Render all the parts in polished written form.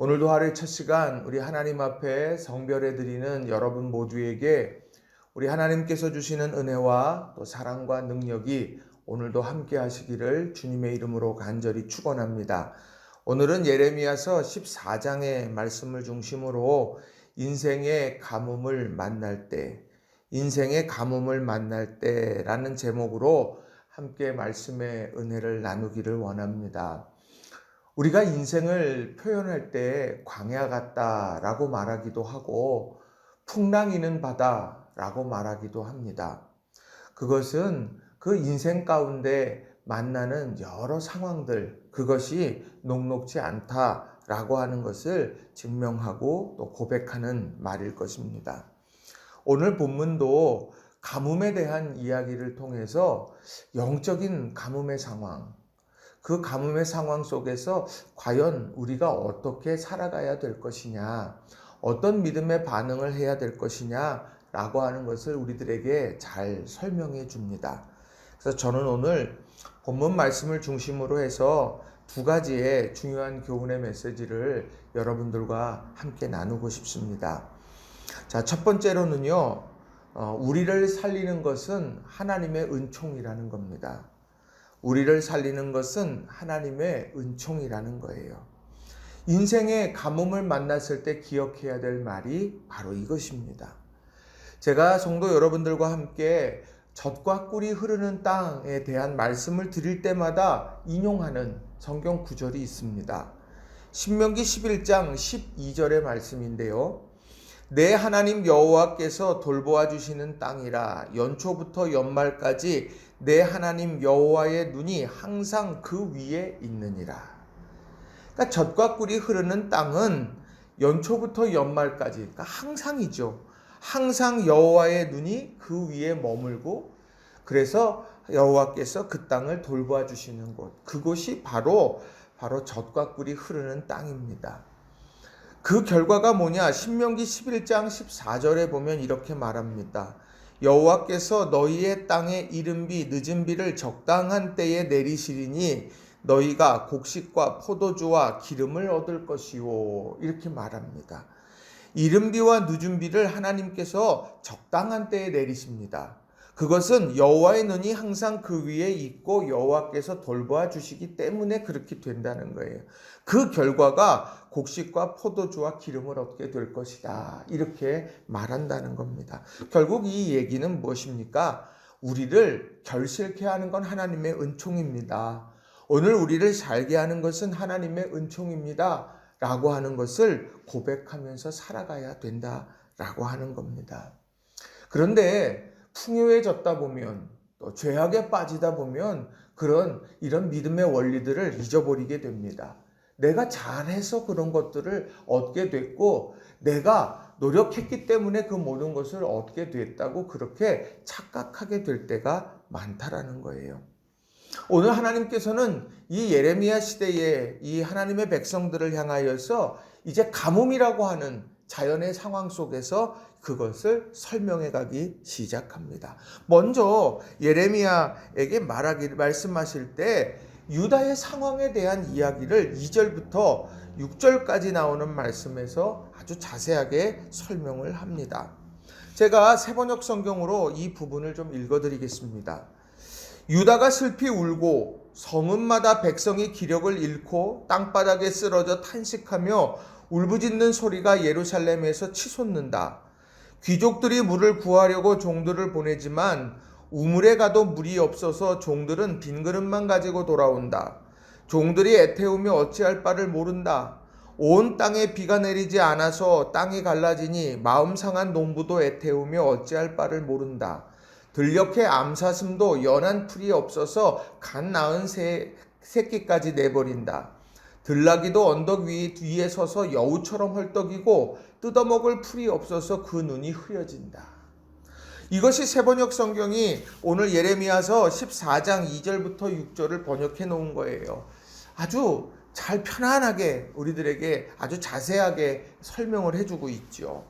오늘도 하루의 첫 시간 우리 하나님 앞에 성별해 드리는 여러분 모두에게 우리 하나님께서 주시는 은혜와 또 사랑과 능력이 오늘도 함께 하시기를 주님의 이름으로 간절히 축원합니다. 오늘은 예레미야서 14장의 말씀을 중심으로 인생의 가뭄을 만날 때라는 제목으로 함께 말씀의 은혜를 나누기를 원합니다. 우리가 인생을 표현할 때 광야 같다라고 말하기도 하고 풍랑이는 바다라고 말하기도 합니다. 그것은 그 인생 가운데 만나는 여러 상황들, 그것이 녹록지 않다라고 하는 것을 증명하고 또 고백하는 말일 것입니다. 오늘 본문도 가뭄에 대한 이야기를 통해서 영적인 가뭄의 상황, 그 가뭄의 상황 속에서 과연 우리가 어떻게 살아가야 될 것이냐, 어떤 믿음의 반응을 해야 될 것이냐라고 하는 것을 우리들에게 잘 설명해 줍니다. 그래서 저는 오늘 본문 말씀을 중심으로 해서 두 가지의 중요한 교훈의 메시지를 여러분들과 함께 나누고 싶습니다. 자, 첫 번째로는요, 우리를 살리는 것은 하나님의 은총이라는 겁니다. 우리를 살리는 것은 하나님의 은총이라는 거예요. 인생의 가뭄을 만났을 때 기억해야 될 말이 바로 이것입니다. 제가 성도 여러분들과 함께 젖과 꿀이 흐르는 땅에 대한 말씀을 드릴 때마다 인용하는 성경 구절이 있습니다. 신명기 11장 12절의 말씀인데요. 내 하나님 여호와께서 돌보아 주시는 땅이라 연초부터 연말까지 내 하나님 여호와의 눈이 항상 그 위에 있느니라. 그러니까 젖과 꿀이 흐르는 땅은 연초부터 연말까지, 그러니까 항상이죠. 항상 여호와의 눈이 그 위에 머물고, 그래서 여호와께서 그 땅을 돌보아 주시는 곳, 그곳이 바로 젖과 꿀이 흐르는 땅입니다. 그 결과가 뭐냐? 신명기 11장 14절에 보면 이렇게 말합니다. 여호와께서 너희의 땅에 이른 비 늦은 비를 적당한 때에 내리시리니 너희가 곡식과 포도주와 기름을 얻을 것이요. 이렇게 말합니다. 이른 비와 늦은 비를 하나님께서 적당한 때에 내리십니다. 그것은 여호와의 눈이 항상 그 위에 있고 여호와께서 돌보아 주시기 때문에 그렇게 된다는 거예요. 그 결과가 곡식과 포도주와 기름을 얻게 될 것이다. 이렇게 말한다는 겁니다. 결국 이 얘기는 무엇입니까? 우리를 결실케 하는 건 하나님의 은총입니다. 오늘 우리를 살게 하는 것은 하나님의 은총입니다. 라고 하는 것을 고백하면서 살아가야 된다라고 하는 겁니다. 그런데 풍요해졌다 보면, 또 죄악에 빠지다 보면 이런 믿음의 원리들을 잊어버리게 됩니다. 내가 잘해서 그런 것들을 얻게 됐고, 내가 노력했기 때문에 그 모든 것을 얻게 됐다고 그렇게 착각하게 될 때가 많다라는 거예요. 오늘 하나님께서는 이 예레미야 시대에 이 하나님의 백성들을 향하여서 이제 가뭄이라고 하는 자연의 상황 속에서 그것을 설명해 가기 시작합니다. 먼저 예레미야에게 말씀하실 때 유다의 상황에 대한 이야기를 2절부터 6절까지 나오는 말씀에서 아주 자세하게 설명을 합니다. 제가 새번역 성경으로 이 부분을 좀 읽어드리겠습니다. 유다가 슬피 울고 성읍마다 백성이 기력을 잃고 땅바닥에 쓰러져 탄식하며 울부짖는 소리가 예루살렘에서 치솟는다. 귀족들이 물을 구하려고 종들을 보내지만 우물에 가도 물이 없어서 종들은 빈 그릇만 가지고 돌아온다. 종들이 애태우며 어찌할 바를 모른다. 온 땅에 비가 내리지 않아서 땅이 갈라지니 마음 상한 농부도 애태우며 어찌할 바를 모른다. 들녘에 암사슴도 연한 풀이 없어서 간 낳은 새끼까지 내버린다. 들나귀도 언덕 위에 서서 여우처럼 헐떡이고 뜯어먹을 풀이 없어서 그 눈이 흐려진다. 이것이 새번역 성경이 오늘 예레미야서 14장 2절부터 6절을 번역해 놓은 거예요. 아주 잘 편안하게 우리들에게 아주 자세하게 설명을 해주고 있죠.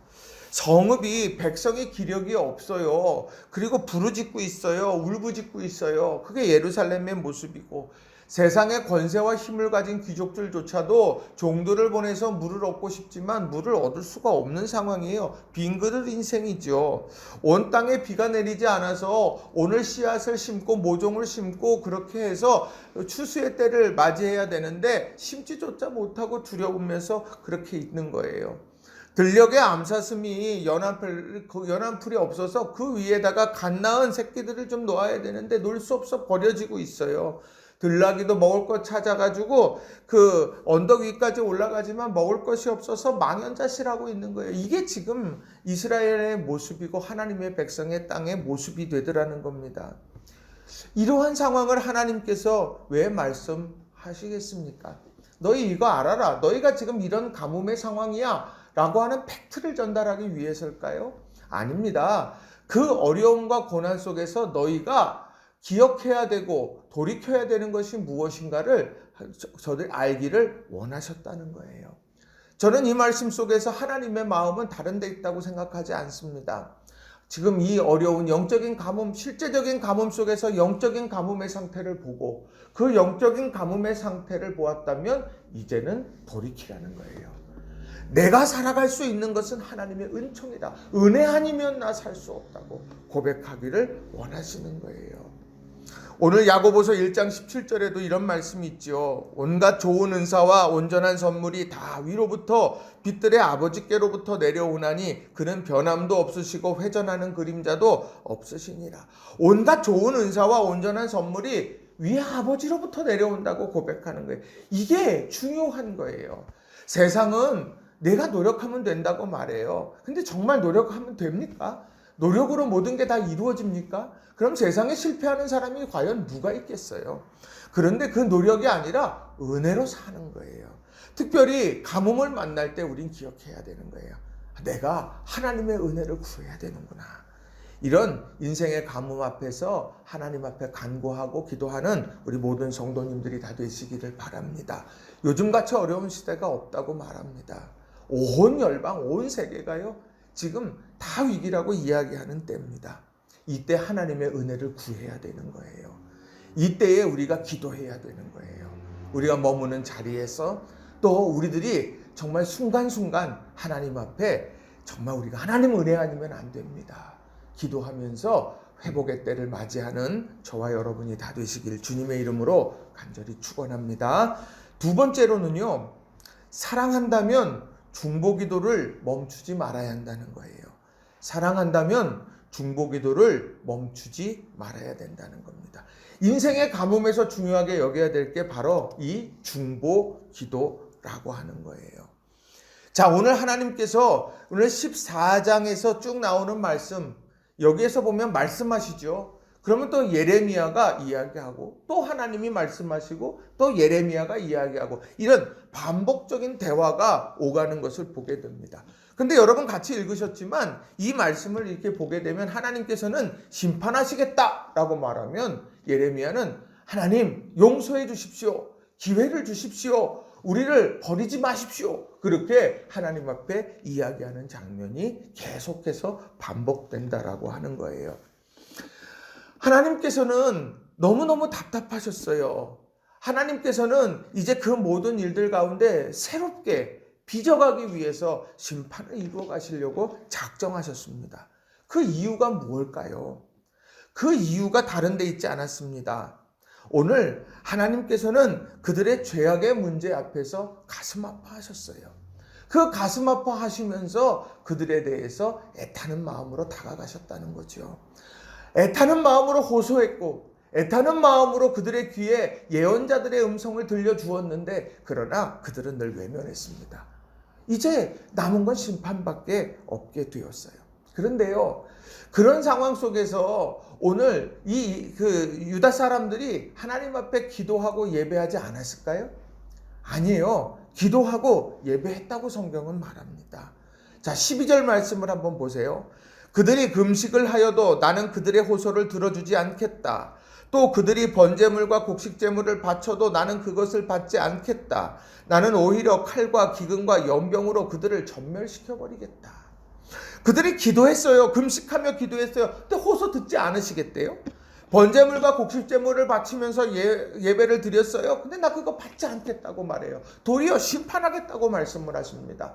성읍이 백성의 기력이 없어요. 그리고 부르짖고 있어요. 울부짖고 있어요. 그게 예루살렘의 모습이고 세상의 권세와 힘을 가진 귀족들조차도 종들을 보내서 물을 얻고 싶지만 물을 얻을 수가 없는 상황이에요. 빈그릇 인생이죠. 온 땅에 비가 내리지 않아서 오늘 씨앗을 심고 모종을 심고 그렇게 해서 추수의 때를 맞이해야 되는데 심지조차 못하고 두려우면서 그렇게 있는 거예요. 들녘에 암사슴이 연한풀이 없어서 그 위에다가 갓 낳은 새끼들을 좀 놓아야 되는데 놓을 수 없어 버려지고 있어요. 들나귀도 먹을 것 찾아가지고 그 언덕 위까지 올라가지만 먹을 것이 없어서 망연자실하고 있는 거예요. 이게 지금 이스라엘의 모습이고 하나님의 백성의 땅의 모습이 되더라는 겁니다. 이러한 상황을 하나님께서 왜 말씀하시겠습니까? 너희 이거 알아라. 너희가 지금 이런 가뭄의 상황이야 라고 하는 팩트를 전달하기 위해서일까요? 아닙니다. 그 어려움과 고난 속에서 너희가 기억해야 되고 돌이켜야 되는 것이 무엇인가를 저들 알기를 원하셨다는 거예요. 저는 이 말씀 속에서 하나님의 마음은 다른 데 있다고 생각하지 않습니다. 지금 이 어려운 영적인 가뭄, 실제적인 가뭄 속에서 영적인 가뭄의 상태를 보고 그 영적인 가뭄의 상태를 보았다면 이제는 돌이키라는 거예요. 내가 살아갈 수 있는 것은 하나님의 은총이다. 은혜 아니면 나 살 수 없다고 고백하기를 원하시는 거예요. 오늘 야고보서 1장 17절에도 이런 말씀이 있죠. 온갖 좋은 은사와 온전한 선물이 다 위로부터 빛들의 아버지께로부터 내려오나니 그는 변함도 없으시고 회전하는 그림자도 없으시니라. 온갖 좋은 은사와 온전한 선물이 위 아버지로부터 내려온다고 고백하는 거예요. 이게 중요한 거예요. 세상은 내가 노력하면 된다고 말해요. 근데 정말 노력하면 됩니까? 노력으로 모든 게 다 이루어집니까? 그럼 세상에 실패하는 사람이 과연 누가 있겠어요? 그런데 그 노력이 아니라 은혜로 사는 거예요. 특별히 가뭄을 만날 때 우린 기억해야 되는 거예요. 내가 하나님의 은혜를 구해야 되는구나. 이런 인생의 가뭄 앞에서 하나님 앞에 간구하고 기도하는 우리 모든 성도님들이 다 되시기를 바랍니다. 요즘같이 어려운 시대가 없다고 말합니다. 온 열방, 온 세계가요, 지금 다 위기라고 이야기하는 때입니다. 이때 하나님의 은혜를 구해야 되는 거예요. 이때에 우리가 기도해야 되는 거예요. 우리가 머무는 자리에서 또 우리들이 정말 순간순간 하나님 앞에 정말 우리가 하나님 은혜 아니면 안 됩니다. 기도하면서 회복의 때를 맞이하는 저와 여러분이 다 되시길 주님의 이름으로 간절히 축원합니다. 두 번째로는요, 사랑한다면 중보기도를 멈추지 말아야 한다는 거예요. 사랑한다면 중보기도를 멈추지 말아야 된다는 겁니다. 인생의 가뭄에서 중요하게 여겨야 될 게 바로 이 중보기도라고 하는 거예요. 자, 오늘 하나님께서 오늘 14장에서 쭉 나오는 말씀, 여기에서 보면 말씀하시죠. 그러면 또 예레미야가 이야기하고 또 하나님이 말씀하시고 또 예레미야가 이야기하고 이런 반복적인 대화가 오가는 것을 보게 됩니다. 근데 여러분 같이 읽으셨지만 이 말씀을 이렇게 보게 되면 하나님께서는 심판하시겠다라고 말하면 예레미야는 하나님 용서해 주십시오. 기회를 주십시오. 우리를 버리지 마십시오. 그렇게 하나님 앞에 이야기하는 장면이 계속해서 반복된다라고 하는 거예요. 하나님께서는 너무너무 답답하셨어요. 하나님께서는 이제 그 모든 일들 가운데 새롭게 빚어가기 위해서 심판을 이루어 가시려고 작정하셨습니다. 그 이유가 무엇일까요? 그 이유가 다른 데 있지 않았습니다. 오늘 하나님께서는 그들의 죄악의 문제 앞에서 가슴 아파하셨어요. 그 가슴 아파하시면서 그들에 대해서 애타는 마음으로 다가가셨다는 거죠. 애타는 마음으로 호소했고 애타는 마음으로 그들의 귀에 예언자들의 음성을 들려주었는데 그러나 그들은 늘 외면했습니다. 이제 남은 건 심판밖에 없게 되었어요. 그런데요, 그런 상황 속에서 오늘 유다 사람들이 하나님 앞에 기도하고 예배하지 않았을까요? 아니에요. 기도하고 예배했다고 성경은 말합니다. 자, 12절 말씀을 한번 보세요. 그들이 금식을 하여도 나는 그들의 호소를 들어주지 않겠다. 또 그들이 번제물과 곡식제물을 바쳐도 나는 그것을 받지 않겠다. 나는 오히려 칼과 기근과 연병으로 그들을 전멸시켜버리겠다. 그들이 기도했어요. 금식하며 기도했어요. 근데 호소 듣지 않으시겠대요? 번제물과 곡식제물을 바치면서 예배를 드렸어요. 근데 나 그거 받지 않겠다고 말해요. 도리어 심판하겠다고 말씀을 하십니다.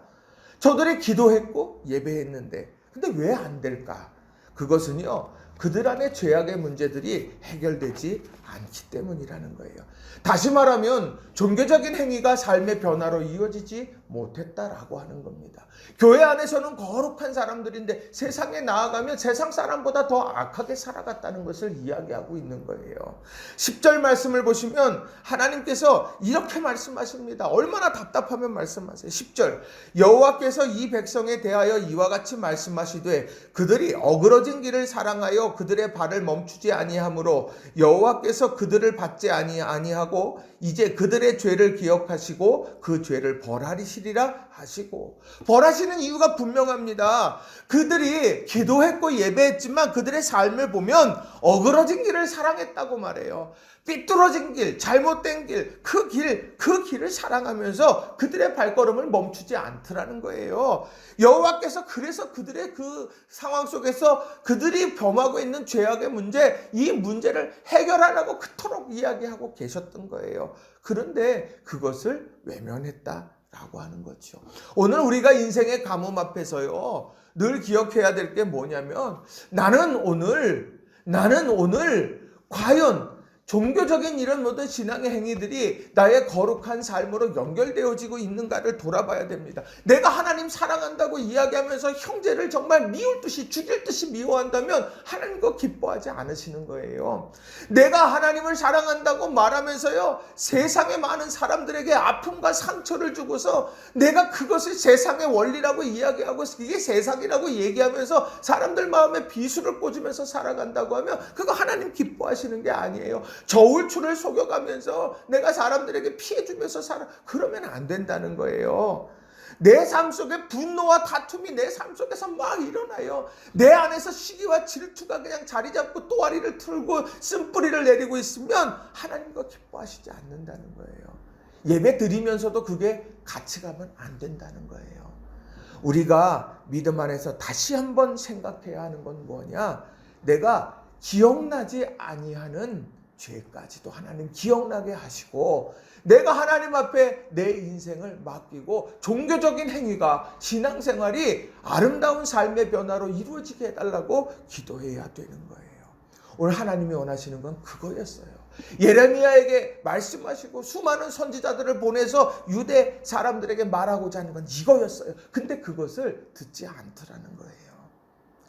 저들이 기도했고 예배했는데 근데 왜 안 될까? 그것은요, 그들 안에 죄악의 문제들이 해결되지 않기 때문이라는 거예요. 다시 말하면 종교적인 행위가 삶의 변화로 이어지지 못했다라고 하는 겁니다. 교회 안에서는 거룩한 사람들인데 세상에 나아가면 세상 사람보다 더 악하게 살아갔다는 것을 이야기하고 있는 거예요. 10절 말씀을 보시면 하나님께서 이렇게 말씀하십니다. 얼마나 답답하면 말씀하세요. 10절, 여호와께서 이 백성에 대하여 이와 같이 말씀하시되 그들이 어그러진 길을 사랑하여 그들의 발을 멈추지 아니하므로 여호와께서 그들을 받지 아니하고 이제 그들의 죄를 기억하시고 그 죄를 벌하시리라 하시고, 벌하시는 이유가 분명합니다. 그들이 기도했고 예배했지만 그들의 삶을 보면 어그러진 길을 사랑했다고 말해요. 삐뚤어진 길, 잘못된 길, 그 길을 사랑하면서 그들의 발걸음을 멈추지 않더라는 거예요. 여호와께서 그래서 그들의 그 상황 속에서 그들이 범하고 있는 죄악의 문제, 이 문제를 해결하라고 그토록 이야기하고 계셨던 거예요. 그런데 그것을 외면했다라고 하는 거죠. 오늘 우리가 인생의 가뭄 앞에서요, 늘 기억해야 될 게 뭐냐면 나는 오늘 과연 종교적인 이런 모든 신앙의 행위들이 나의 거룩한 삶으로 연결되어지고 있는가를 돌아봐야 됩니다. 내가 하나님 사랑한다고 이야기하면서 형제를 정말 미울 듯이 죽일 듯이 미워한다면 하나님 그거 기뻐하지 않으시는 거예요. 내가 하나님을 사랑한다고 말하면서요, 세상의 많은 사람들에게 아픔과 상처를 주고서 내가 그것을 세상의 원리라고 이야기하고 이게 세상이라고 얘기하면서 사람들 마음에 비수를 꽂으면서 살아간다고 하면 그거 하나님 기뻐하시는 게 아니에요. 저울추를 속여가면서 내가 사람들에게 피해주면서 살아, 그러면 안 된다는 거예요. 내 삶 속에 분노와 다툼이 내 삶 속에서 막 일어나요. 내 안에서 시기와 질투가 그냥 자리 잡고 또아리를 틀고 쓴뿌리를 내리고 있으면 하나님 그거 기뻐하시지 않는다는 거예요. 예배 드리면서도 그게 같이 가면 안 된다는 거예요. 우리가 믿음 안에서 다시 한번 생각해야 하는 건 뭐냐? 내가 기억나지 아니하는 죄까지도 하나님 기억나게 하시고 내가 하나님 앞에 내 인생을 맡기고 종교적인 행위가 신앙생활이 아름다운 삶의 변화로 이루어지게 해달라고 기도해야 되는 거예요. 오늘 하나님이 원하시는 건 그거였어요. 예레미야에게 말씀하시고 수많은 선지자들을 보내서 유대 사람들에게 말하고자 하는 건 이거였어요. 근데 그것을 듣지 않더라는 거예요.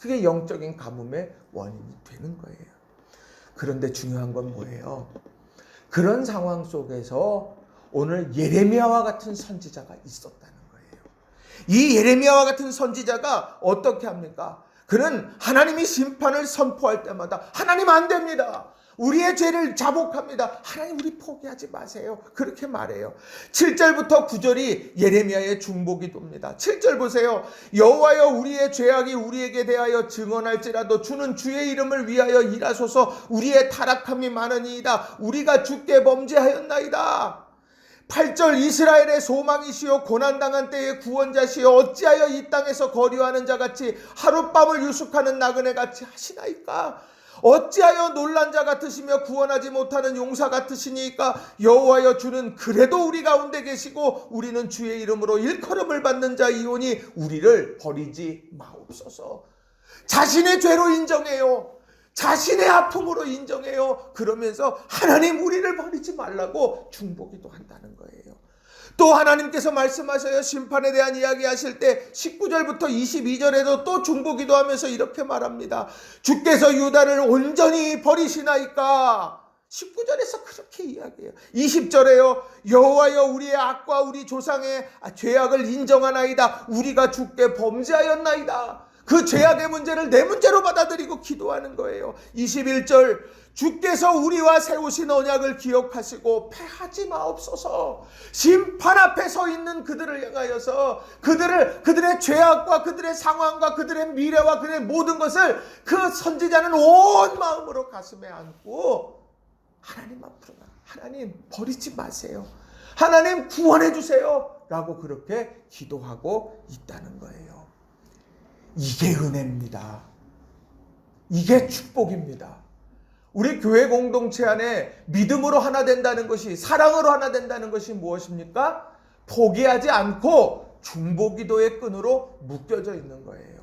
그게 영적인 가뭄의 원인이 되는 거예요. 그런데 중요한 건 뭐예요? 그런 상황 속에서 오늘 예레미야와 같은 선지자가 있었다는 거예요. 이 예레미야와 같은 선지자가 어떻게 합니까? 그는 하나님이 심판을 선포할 때마다 하나님 안 됩니다. 우리의 죄를 자복합니다. 하나님 우리 포기하지 마세요. 그렇게 말해요. 7절부터 9절이 예레미야의 중보기도입니다. 7절 보세요. 여호와여 우리의 죄악이 우리에게 대하여 증언할지라도 주는 주의 이름을 위하여 일하소서. 우리의 타락함이 많으니이다. 우리가 주께 범죄하였나이다. 8절 이스라엘의 소망이시여 고난당한 때의 구원자시여 어찌하여 이 땅에서 거류하는 자같이 하룻밤을 유숙하는 나그네같이 하시나이까. 어찌하여 놀란 자 같으시며 구원하지 못하는 용사 같으시니까. 여호와여 주는 그래도 우리 가운데 계시고 우리는 주의 이름으로 일컬음을 받는 자이오니 우리를 버리지 마옵소서. 자신의 죄로 인정해요. 자신의 아픔으로 인정해요. 그러면서 하나님 우리를 버리지 말라고 중보기도 한다는 거예요. 또 하나님께서 말씀하셔요. 심판에 대한 이야기 하실 때 19절부터 22절에도 또 중보기도 하면서 이렇게 말합니다. 주께서 유다를 온전히 버리시나이까. 19절에서 그렇게 이야기해요. 20절에요. 여호와여 우리의 악과 우리 조상의 죄악을 인정하나이다. 우리가 주께 범죄하였나이다. 그 죄악의 문제를 내 문제로 받아들이고 기도하는 거예요. 21절 주께서 우리와 세우신 언약을 기억하시고 패하지 마옵소서. 심판 앞에 서 있는 그들을 향하여서 그들의 죄악과 그들의 상황과 그들의 미래와 그들의 모든 것을 그 선지자는 온 마음으로 가슴에 안고 하나님 앞으로 하나님 버리지 마세요. 하나님 구원해 주세요. 라고 그렇게 기도하고 있다는 거예요. 이게 은혜입니다. 이게 축복입니다. 우리 교회 공동체 안에 믿음으로 하나 된다는 것이, 사랑으로 하나 된다는 것이 무엇입니까? 포기하지 않고 중보기도의 끈으로 묶여져 있는 거예요.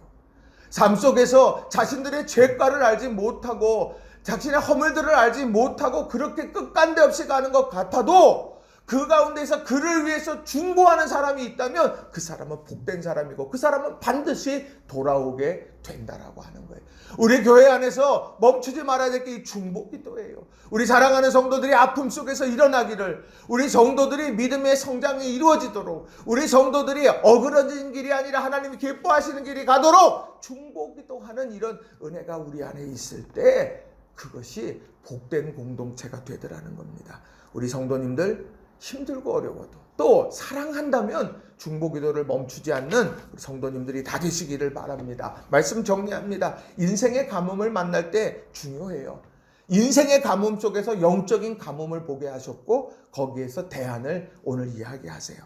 삶 속에서 자신들의 죄가를 알지 못하고 자신의 허물들을 알지 못하고 그렇게 끝간데 없이 가는 것 같아도 그 가운데서 그를 위해서 중보하는 사람이 있다면 그 사람은 복된 사람이고 그 사람은 반드시 돌아오게 된다라고 하는 거예요. 우리 교회 안에서 멈추지 말아야 될 게 이 중보기도예요. 우리 사랑하는 성도들이 아픔 속에서 일어나기를, 우리 성도들이 믿음의 성장이 이루어지도록, 우리 성도들이 어그러진 길이 아니라 하나님이 기뻐하시는 길이 가도록 중보기도하는 이런 은혜가 우리 안에 있을 때 그것이 복된 공동체가 되더라는 겁니다. 우리 성도님들 힘들고 어려워도 또 사랑한다면 중보기도를 멈추지 않는 우리 성도님들이 다 되시기를 바랍니다. 말씀 정리합니다. 인생의 가뭄을 만날 때 중요해요. 인생의 가뭄 속에서 영적인 가뭄을 보게 하셨고 거기에서 대안을 오늘 이야기하세요.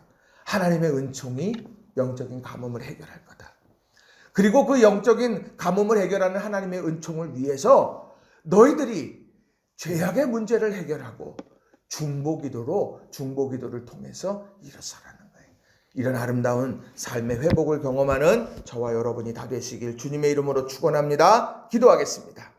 하나님의 은총이 영적인 가뭄을 해결할 거다. 그리고 그 영적인 가뭄을 해결하는 하나님의 은총을 위해서 너희들이 죄악의 문제를 해결하고 중보기도를 통해서 일어서라는 거예요. 이런 아름다운 삶의 회복을 경험하는 저와 여러분이 다 되시길 주님의 이름으로 축원합니다. 기도하겠습니다.